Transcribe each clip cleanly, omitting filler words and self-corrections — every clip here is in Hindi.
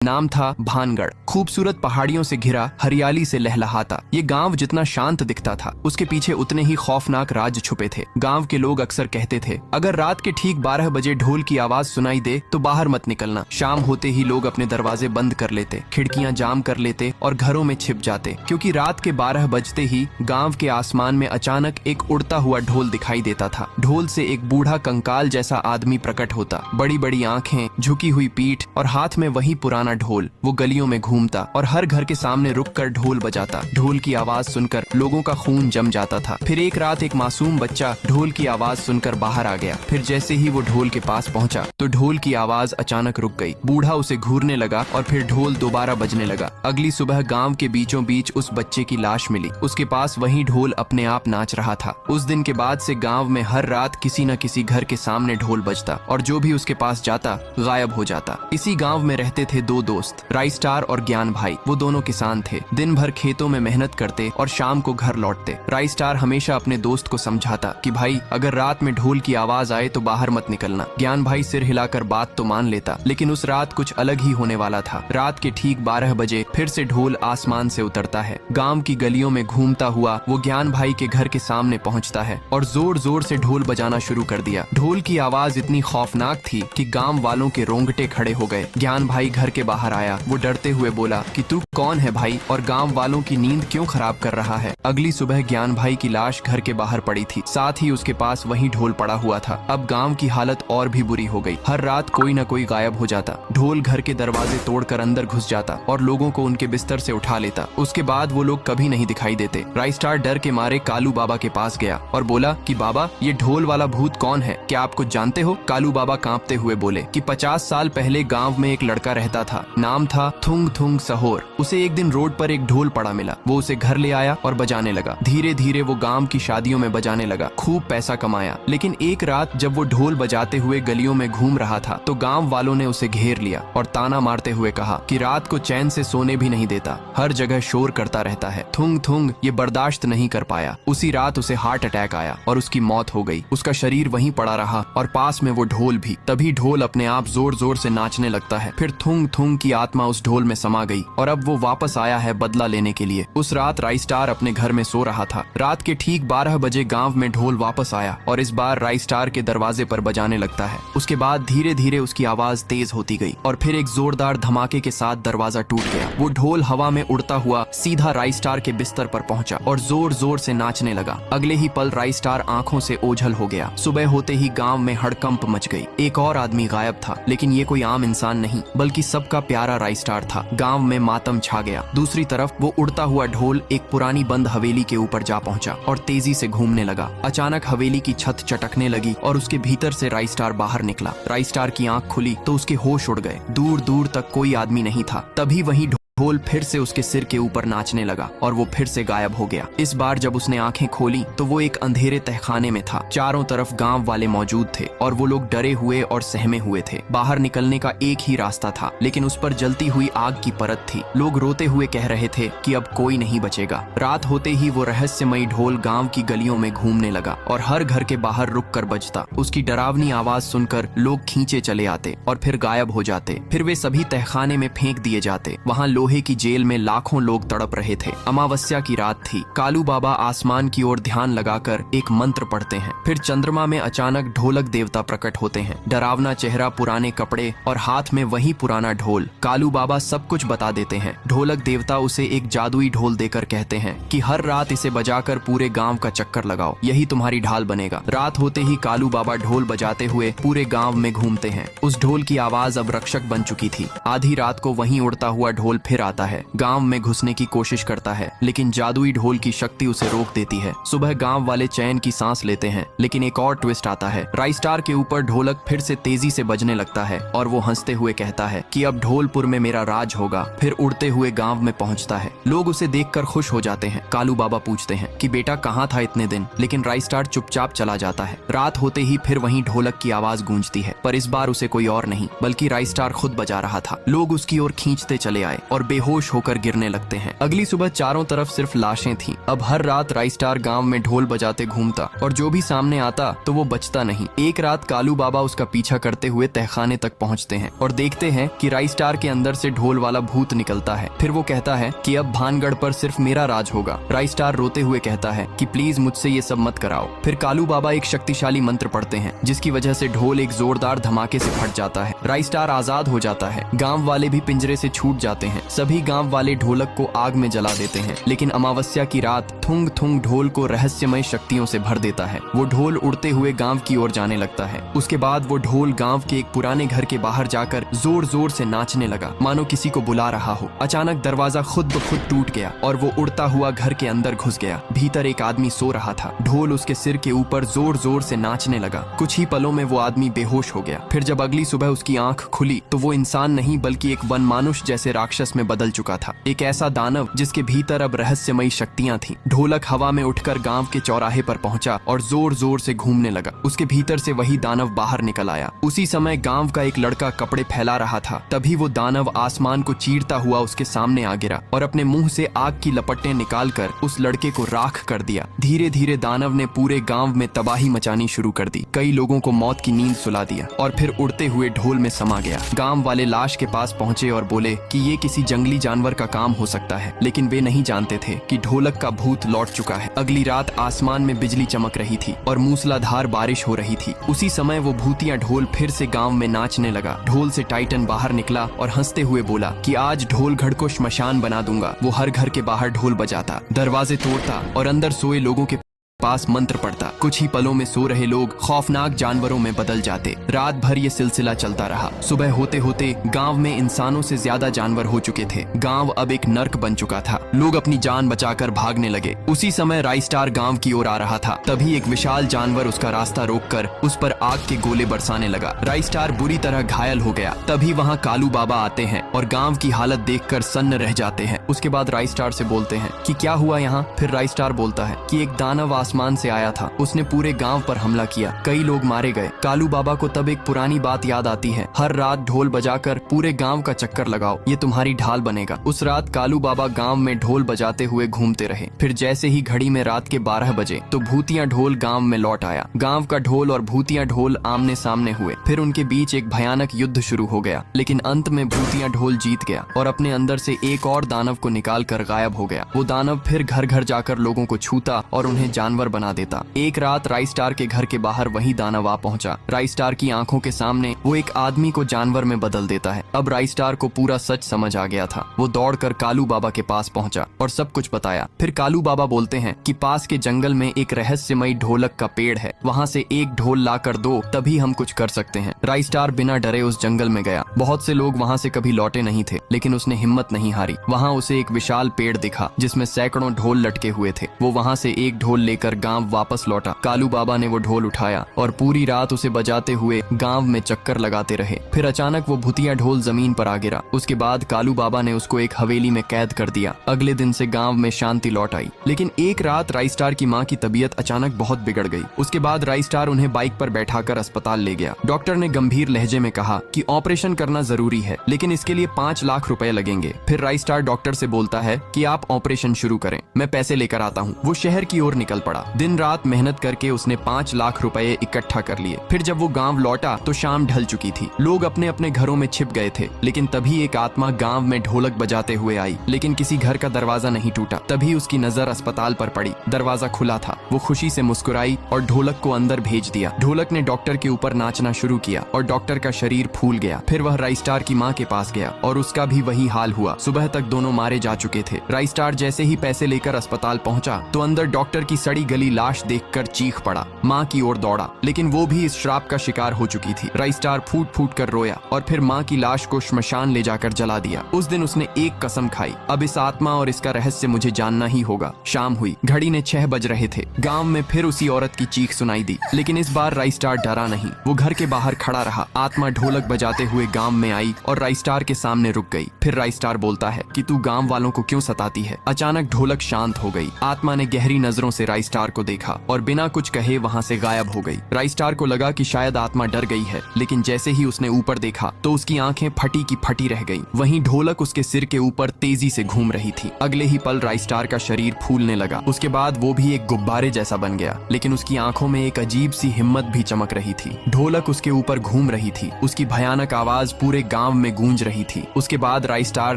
नाम था भानगढ़। खूबसूरत पहाड़ियों से घिरा, हरियाली से लहलहाता ये गांव जितना शांत दिखता था, उसके पीछे उतने ही खौफनाक राज छुपे थे। गांव के लोग अक्सर कहते थे, अगर रात के ठीक 12 बजे ढोल की आवाज सुनाई दे तो बाहर मत निकलना। शाम होते ही लोग अपने दरवाजे बंद कर लेते, खिड़कियां जाम कर लेते और घरों में छिप जाते, क्योंकि रात के 12 बजते ही गाँव के आसमान में अचानक एक उड़ता हुआ ढोल दिखाई देता था। ढोल से एक बूढ़ा कंकाल जैसा आदमी प्रकट होता, बड़ी बड़ी आंखें, झुकी हुई पीठ और हाथ में वही पुराना ढोल। वो गलियों में घूमता और हर घर के सामने रुककर ढोल बजाता। ढोल की आवाज सुनकर लोगों का खून जम जाता था। फिर एक रात एक मासूम बच्चा ढोल की आवाज सुनकर बाहर आ गया। फिर जैसे ही वो ढोल के पास पहुंचा तो ढोल की आवाज अचानक रुक गई। बूढ़ा उसे घूरने लगा और फिर ढोल दोबारा बजने लगा। अगली सुबह गांव के बीचों बीच उस बच्चे की लाश मिली। उसके पास वही ढोल अपने आप नाच रहा था। उस दिन के बाद से गांव में हर रात किसी न किसी घर के सामने ढोल बजता और जो भी उसके पास जाता गायब हो जाता। इसी गांव में रहते थे दो दोस्त, राइस्टार और ज्ञान भाई। वो दोनों किसान थे, दिन भर खेतों में मेहनत करते और शाम को घर लौटते। राइस्टार हमेशा अपने दोस्त को समझाता कि भाई अगर रात में ढोल की आवाज आए तो बाहर मत निकलना। ज्ञान भाई सिर हिलाकर बात तो मान लेता, लेकिन उस रात कुछ अलग ही होने वाला था। रात के ठीक 12 बजे फिर से ढोल आसमान से उतरता है। गांव की गलियों में घूमता हुआ वो ज्ञान भाई के घर के सामने पहुंचता है और जोर जोर से ढोल बजाना शुरू कर दिया। ढोल की आवाज इतनी खौफनाक थी कि गांव वालों के रोंगटे खड़े हो गए। ज्ञान भाई घर के बाहर आया। वो डरते हुए बोला कि तू कौन है भाई और गांव वालों की नींद क्यों खराब कर रहा है। अगली सुबह ज्ञान भाई की लाश घर के बाहर पड़ी थी, साथ ही उसके पास वही ढोल पड़ा हुआ था। अब गांव की हालत और भी बुरी हो गई। हर रात कोई न कोई गायब हो जाता। ढोल घर के दरवाजे तोड़कर अंदर घुस जाता और लोगों को उनके बिस्तर से उठा लेता। उसके बाद वो लोग कभी नहीं दिखाई देते। राइस्टार डर के मारे कालू बाबा के पास गया और बोला कि बाबा ये ढोल वाला भूत कौन है, क्या आप कुछ जानते हो? कालू बाबा कांपते हुए बोले कि 50 साल पहले गांव में एक लड़का रहता था, नाम था थुंग थुंग सहोर। उसे एक दिन रोड पर एक ढोल पड़ा मिला। वो उसे घर ले आया और बजाने लगा। धीरे धीरे वो गांव की शादियों में बजाने लगा, खूब पैसा कमाया। लेकिन एक रात जब वो ढोल बजाते हुए गलियों में घूम रहा था तो गांव वालों ने उसे घेर लिया और ताना मारते हुए कहा कि रात को चैन से सोने भी नहीं देता, हर जगह शोर करता रहता है। थुंग थुंग ये बर्दाश्त नहीं कर पाया। उसी रात उसे हार्ट अटैक आया और उसकी मौत हो गई। उसका शरीर वहीं पड़ा रहा और पास में वो ढोल भी। तभी ढोल अपने आप जोर जोर से नाचने लगता है। फिर थुंग थुंग की आत्मा उस ढोल में समा गई और अब वो वापस आया है बदला लेने के लिए। उस रात राइस्टार अपने घर में सो रहा था। रात के ठीक 12 बजे गांव में ढोल वापस आया और इस बार राइस्टार के दरवाजे पर बजाने लगता है। उसके बाद धीरे धीरे उसकी आवाज तेज होती गई और फिर एक जोरदार धमाके के साथ दरवाजा टूट गया। वो ढोल हवा में उड़ता हुआ सीधा राइस्टार के बिस्तर पर पहुंचा और जोर जोर से नाचने लगा। अगले ही पल राइस्टार आंखों से ओझल हो गया। सुबह होते ही गांव में हड़कंप मच गई। एक और आदमी गायब था, लेकिन ये कोई आम इंसान नहीं बल्कि सबका प्यारा राइस्टार था। गांव में मातम छा गया। दूसरी तरफ वो उड़ता हुआ ढोल एक पुरानी बंद हवेली के ऊपर जा पहुंचा और तेजी से घूमने लगा। अचानक हवेली की छत चटकने लगी और उसके भीतर से राइस्टार बाहर निकला। राइस्टार की आंख खुली तो उसके होश उड़ गए। दूर दूर तक कोई आदमी नहीं था। तभी वही ढोल फिर से उसके सिर के ऊपर नाचने लगा और वो फिर से गायब हो गया। इस बार जब उसने आंखें खोली तो वो एक अंधेरे तहखाने में था। चारों तरफ गांव वाले मौजूद थे और वो लोग डरे हुए और सहमे हुए थे। बाहर निकलने का एक ही रास्ता था, लेकिन उस पर जलती हुई आग की परत थी। लोग रोते हुए कह रहे थे कि अब कोई नहीं बचेगा। रात होते ही वो रहस्यमयी ढोल गांव की गलियों में घूमने लगा और हर घर के बाहर रुक कर बजता। उसकी डरावनी आवाज सुनकर लोग खींचे चले आते और फिर गायब हो जाते। फिर वे सभी तहखाने में फेंक दिए जाते। वहाँ लोहे की जेल में लाखों लोग तड़प रहे थे। अमावस्या की रात थी। कालू बाबा आसमान की ओर ध्यान लगाकर एक मंत्र पढ़ते हैं। फिर चंद्रमा में अचानक ढोलक देवता प्रकट होते हैं। डरावना चेहरा, पुराने कपड़े और हाथ में वही पुराना ढोल। कालू बाबा सब कुछ बता देते हैं। ढोलक देवता उसे एक जादुई ढोल देकर कहते हैं कि हर रात इसे बजाकर पूरे गांव का चक्कर लगाओ, यही तुम्हारी ढाल बनेगा। रात होते ही कालू बाबा ढोल बजाते हुए पूरे गांव में घूमते हैं। उस ढोल की आवाज अब रक्षक बन चुकी थी। आधी रात को वहीं उड़ता हुआ ढोल फिर आता है। गांव में घुसने की कोशिश करता है, लेकिन जादुई ढोल की शक्ति उसे रोक देती है। सुबह गांव वाले चैन की सांस लेते हैं, लेकिन एक और ट्विस्ट आता है। राइस्टार के ऊपर ढोलक फिर से तेजी से बजने लगता है और वो हंसते हुए कहता है कि अब ढोलपुर में मेरा राज होगा। फिर उड़ते हुए गांव में पहुंचता है। लोग उसे देखकर खुश हो जाते हैं। कालू बाबा पूछते हैं कि बेटा कहाँ था इतने दिन, लेकिन राइस्टार चुपचाप चला जाता है। रात होते ही फिर वहीं ढोलक की आवाज गूंजती है, पर इस बार उसे कोई और नहीं बल्कि राइस्टार खुद बजा रहा था। लोग उसकी ओर खींचते चले आए और बेहोश होकर गिरने लगते हैं। अगली सुबह चारों तरफ सिर्फ लाशें थीं। अब हर रात राइस्टार गांव में ढोल बजाते घूमता और जो भी सामने आता तो वो बचता नहीं। एक रात कालू बाबा उसका पीछा करते हुए तहखाने तक पहुंचते हैं और देखते हैं कि राइस्टार के अंदर से ढोल वाला भूत निकलता है। फिर वो कहता है कि अब भानगढ़ पर सिर्फ मेरा राज होगा। राइस्टार रोते हुए कहता है कि प्लीज मुझसे ये सब मत कराओ। फिर कालू बाबा एक शक्तिशाली मंत्र पढ़ते हैं जिसकी वजह से ढोल एक जोरदार धमाके से फट जाता है। राइस्टार आजाद हो जाता है। गांव वाले भी पिंजरे से छूट जाते हैं। सभी गांव वाले ढोलक को आग में जला देते हैं, लेकिन अमावस्या की रात थुंग थुंग ढोल को रहस्यमय शक्तियों से भर देता है। वो ढोल उड़ते हुए गांव की ओर जाने लगता है। उसके बाद वो ढोल गांव के एक पुराने घर के बाहर जाकर जोर जोर से नाचने लगा, मानो किसी को बुला रहा हो। अचानक दरवाजा खुद ब खुद टूट गया और वो उड़ता हुआ घर के अंदर घुस गया। भीतर एक आदमी सो रहा था। ढोल उसके सिर के ऊपर जोर जोर से नाचने लगा। कुछ ही पलों में वो आदमी बेहोश हो गया। फिर जब अगली सुबह उसकी आंख खुली तो वो इंसान नहीं बल्कि एक वनमानुष जैसे राक्षस में बदल चुका था। एक ऐसा दानव जिसके भीतर अब रहस्यमयी शक्तियां थीं। ढोलक हवा में उठकर गांव के चौराहे पर पहुंचा और जोर जोर से घूमने लगा। उसके भीतर से वही दानव बाहर निकल आया। उसी समय गांव का एक लड़का कपड़े फैला रहा था। तभी वो दानव आसमान को चीरता हुआ उसके सामने आ गिरा और अपने मुंह से आग की लपटें निकालकर उस लड़के को राख कर दिया। धीरे धीरे दानव ने पूरे गांव में तबाही मचानी शुरू कर दी। कई लोगों को मौत की नींद सुला दिया और फिर उड़ते हुए ढोल में समा गया। गांव वाले लाश के पास पहुंचे और बोले कि ये किसी जंगली जानवर का काम हो सकता है, लेकिन वे नहीं जानते थे कि ढोलक का भूत लौट चुका है। अगली रात आसमान में बिजली चमक रही थी और मूसलाधार बारिश हो रही थी। उसी समय वो भूतिया ढोल फिर से गांव में नाचने लगा। ढोल से टाइटन बाहर निकला और हंसते हुए बोला कि आज ढोलगढ़ को श्मशान बना दूंगा। वो हर घर के बाहर ढोल बजाता, दरवाजे तोड़ता और अंदर सोए लोगों के पास मंत्र पड़ता। कुछ ही पलों में सो रहे लोग खौफनाक जानवरों में बदल जाते। रात भर ये सिलसिला चलता रहा। सुबह होते होते गांव में इंसानों से ज्यादा जानवर हो चुके थे। गांव अब एक नर्क बन चुका था। लोग अपनी जान बचाकर भागने लगे। उसी समय राइस्टार गांव की ओर आ रहा था। तभी एक विशाल जानवर उसका रास्ता रोककर उस पर आग के गोले बरसाने लगा। राइस्टार बुरी तरह घायल हो गया। तभी वहाँ कालू बाबा आते हैं और गांव की हालत देखकर सन्न रह जाते हैं। उसके बाद राइस्टार से बोलते हैं कि क्या हुआ यहाँ। फिर राइस्टार बोलता है कि एक दानव आसमान से आया था। उसने पूरे गांव पर हमला किया। कई लोग मारे गए। कालू बाबा को तब एक पुरानी बात याद आती है, हर रात ढोल बजाकर पूरे गांव का चक्कर लगाओ, ये तुम्हारी ढाल बनेगा। उस रात कालू बाबा गांव में ढोल बजाते हुए घूमते रहे। फिर जैसे ही घड़ी में रात के 12 बजे तो भूतिया ढोल गांव में लौट आया। गांव का ढोल और भूतिया ढोल आमने सामने हुए। फिर उनके बीच एक भयानक युद्ध शुरू हो गया, लेकिन अंत में भूतिया ढोल जीत गया और अपने अंदर से एक और दानव को निकाल कर गायब हो गया। वो दानव फिर घर घर जाकर लोगों को छूता और उन्हें जानवर बना देता। एक रात राइस्टार के घर के बाहर वही दानव आ पहुंचा। राइस्टार की आंखों के सामने वो एक आदमी को जानवर में बदल देता है। अब राइस्टार को पूरा सच समझ आ गया था। वो दौड़कर कालू बाबा के पास पहुंचा और सब कुछ बताया। फिर कालू बाबा बोलते हैं कि पास के जंगल में एक रहस्यमयी ढोलक का पेड़ है, वहाँ से एक ढोल लाकर दो, तभी हम कुछ कर सकते हैं। राइस्टार बिना डरे उस जंगल में गया। बहुत से लोग वहाँ से कभी लौटे नहीं थे, लेकिन उसने हिम्मत नहीं हारी। वहाँ उसे एक विशाल पेड़ दिखा जिसमें सैकड़ों ढोल लटके हुए थे। वो वहाँ से एक ढोल लेकर गांव वापस लौटा। कालू बाबा ने वो ढोल उठाया और पूरी रात उसे बजाते हुए गांव में चक्कर लगाते रहे। फिर अचानक वो भूतिया ढोल जमीन पर आ गिरा। उसके बाद कालू बाबा ने उसको एक हवेली में कैद कर दिया। अगले दिन से गांव में शांति लौट आई। लेकिन एक रात राइस्टार की माँ की तबीयत अचानक बहुत बिगड़ गई। उसके बाद राइस्टार उन्हें बाइक पर बैठाकर अस्पताल ले गया। डॉक्टर ने गंभीर लहजे में कहा कि ऑपरेशन करना जरूरी है, लेकिन इसके लिए 5 लाख रुपए लगेंगे। फिर राइस्टार डॉक्टर से बोलता है कि आप ऑपरेशन शुरू करें, मैं पैसे लेकर आता हूँ। वो शहर की ओर निकल पड़ा। दिन रात मेहनत करके उसने 5 लाख रुपए इकट्ठा कर लिए। फिर जब वो गांव लौटा तो शाम ढल चुकी थी। लोग अपने अपने घरों में छिप गए थे, लेकिन तभी एक आत्मा गांव में ढोलक बजाते हुए आई, लेकिन किसी घर का दरवाजा नहीं टूटा। तभी उसकी नजर अस्पताल पर पड़ी। दरवाजा खुला था। वो खुशी से मुस्कुराई और ढोलक को अंदर भेज दिया। ढोलक ने डॉक्टर के ऊपर नाचना शुरू किया और डॉक्टर का शरीर फूल गया। फिर वह राइस्टार की माँ के पास गया और उसका भी वही हाल हुआ। सुबह तक दोनों मारे जा चुके थे। राइस्टार जैसे ही पैसे लेकर अस्पताल पहुंचा तो अंदर डॉक्टर की सड़ी गली लाश देखकर चीख पड़ा। माँ की ओर दौड़ा, लेकिन वो भी इस श्राप का शिकार हो चुकी थी। राइस्टार फूट फूट कर रोया और फिर माँ की लाश को श्मशान ले जाकर जला दिया। उस दिन उसने एक कसम खाई, अब इस आत्मा और इसका रहस्य मुझे जानना ही होगा। शाम हुई। घड़ी ने 6 बज रहे थे। गांव में फिर उसी औरत की चीख सुनाई दी, लेकिन इस बार राइस्टार डरा नहीं। वो घर के बाहर खड़ा रहा। आत्मा ढोलक बजाते हुए गांव में आई और राइस्टार के सामने रुक गई। फिर राइस्टार बोलता है कि तू गांव वालों को क्यों सताती है। अचानक ढोलक शांत हो गई। आत्मा ने गहरी नजरों से राइस्टार स्टार को देखा और बिना कुछ कहे वहाँ से गायब हो गई। राई स्टार को लगा कि शायद आत्मा डर गई है, लेकिन जैसे ही उसने ऊपर देखा तो उसकी आंखें फटी की फटी रह गईं। वहीं ढोलक उसके सिर के ऊपर तेजी से घूम रही थी। अगले ही पल राई स्टार का शरीर फूलने लगा। उसके बाद वो भी एक गुब्बारे जैसा बन गया, लेकिन उसकी आंखों में एक अजीब सी हिम्मत भी चमक रही थी। ढोलक उसके ऊपर घूम रही थी। उसकी भयानक आवाज पूरे गांव में गूंज रही थी। उसके बाद राई स्टार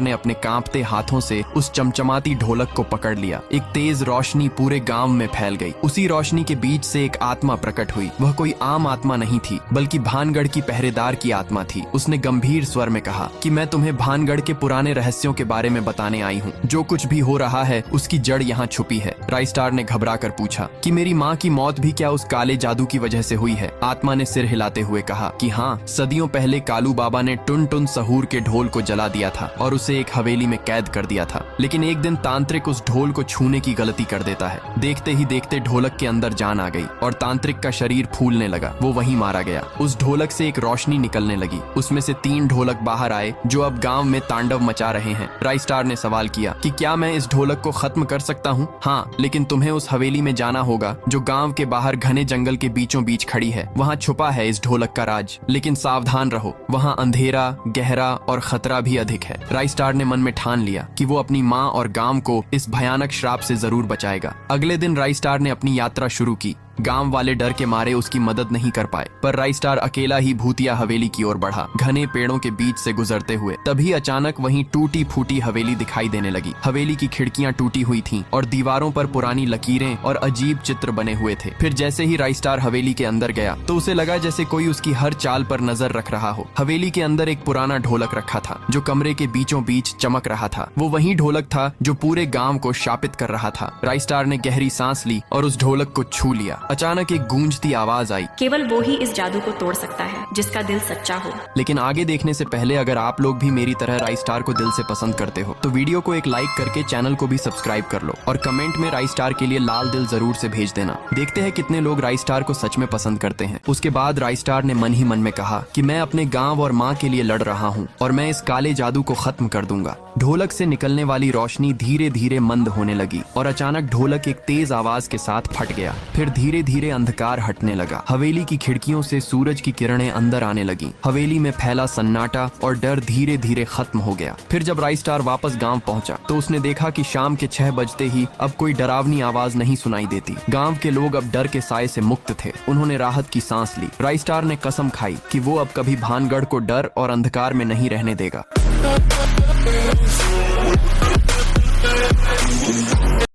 ने अपने कांपते हाथों से उस चमचमाती ढोलक को पकड़ लिया। एक तेज रोशनी पूरे गांव में फैल गई। उसी रोशनी के बीच से एक आत्मा प्रकट हुई। वह कोई आम आत्मा नहीं थी, बल्कि भानगढ़ की पहरेदार की आत्मा थी। उसने गंभीर स्वर में कहा कि मैं तुम्हें भानगढ़ के पुराने रहस्यों के बारे में बताने आई हूँ। जो कुछ भी हो रहा है उसकी जड़ यहाँ छुपी है। राई स्टार ने घबरा कर पूछा कि मेरी माँ की मौत भी क्या उस काले जादू की वजह से हुई है? आत्मा ने सिर हिलाते हुए कहा कि हाँ, सदियों पहले कालू बाबा ने टुन टुन सहूर के ढोल को जला दिया था और उसे एक हवेली में कैद कर दिया था। लेकिन एक दिन तांत्रिक उस ढोल को छूने की गलती कर देता है। देखते ही देखते ढोलक के अंदर जान आ गई और तांत्रिक का शरीर फूलने लगा। वो वहीं मारा गया। उस ढोलक से एक रोशनी निकलने लगी। उसमें से 3 ढोलक बाहर आए जो अब गांव में तांडव मचा रहे हैं। राई स्टार ने सवाल किया कि क्या मैं इस ढोलक को खत्म कर सकता हूँ? हाँ, लेकिन तुम्हें उस हवेली में जाना होगा जो गांव के बाहर घने जंगल के बीचों बीच खड़ी है। वहाँ छुपा है इस ढोलक का राज। लेकिन सावधान रहो, वहाँ अंधेरा, गहरा और खतरा भी अधिक है। राई स्टार ने मन में ठान लिया कि वो अपनी माँ और गांव को इस भयानक श्राप से जरूर बचाएगा। अगले दिन राई स्टार ने अपनी यात्रा शुरू की। गांव वाले डर के मारे उसकी मदद नहीं कर पाए, पर राई स्टार अकेला ही भूतिया हवेली की ओर बढ़ा, घने पेड़ों के बीच से गुजरते हुए। तभी अचानक वहीं टूटी फूटी हवेली दिखाई देने लगी। हवेली की खिड़कियां टूटी हुई थीं और दीवारों पर पुरानी लकीरें और अजीब चित्र बने हुए थे। फिर जैसे ही राई स्टार हवेली के अंदर गया तो उसे लगा जैसे कोई उसकी हर चाल पर नजर रख रहा हो। हवेली के अंदर एक पुराना ढोलक रखा था जो कमरे के बीचों बीच चमक रहा था। वो वही ढोलक था जो पूरे गाँव को शापित कर रहा था। राई स्टार ने गहरी सांस ली और उस ढोलक को छू लिया। अचानक एक गूंजती आवाज आई, केवल वो ही इस जादू को तोड़ सकता है जिसका दिल सच्चा हो। लेकिन आगे देखने से पहले अगर आप लोग भी मेरी तरह राई स्टार को दिल से पसंद करते हो तो वीडियो को एक लाइक करके चैनल को भी सब्सक्राइब कर लो और कमेंट में राई स्टार के लिए लाल दिल जरूर से भेज देना। देखते हैं कितने लोग राई स्टार को सच में पसंद करते हैं। उसके बाद राई स्टार ने मन ही मन में कहा कि मैं अपने गाँव और माँ के लिए लड़ रहा हूँ और मैं इस काले जादू को खत्म कर दूंगा। ढोलक से निकलने वाली रोशनी धीरे धीरे मंद होने लगी और अचानक ढोलक एक तेज आवाज के साथ फट गया। फिर धीरे धीरे अंधकार हटने लगा। हवेली की खिड़कियों से सूरज की किरणें अंदर आने लगी। हवेली में फैला सन्नाटा और डर धीरे धीरे खत्म हो गया। फिर जब राई स्टार वापस गांव पहुंचा तो उसने देखा कि शाम के 6 बजते ही अब कोई डरावनी आवाज नहीं सुनाई देती। गांव के लोग अब डर के साए से मुक्त थे। उन्होंने राहत की सांस ली। राई स्टार ने कसम खाई कि वो अब कभी भानगढ़ को डर और अंधकार में नहीं रहने देगा।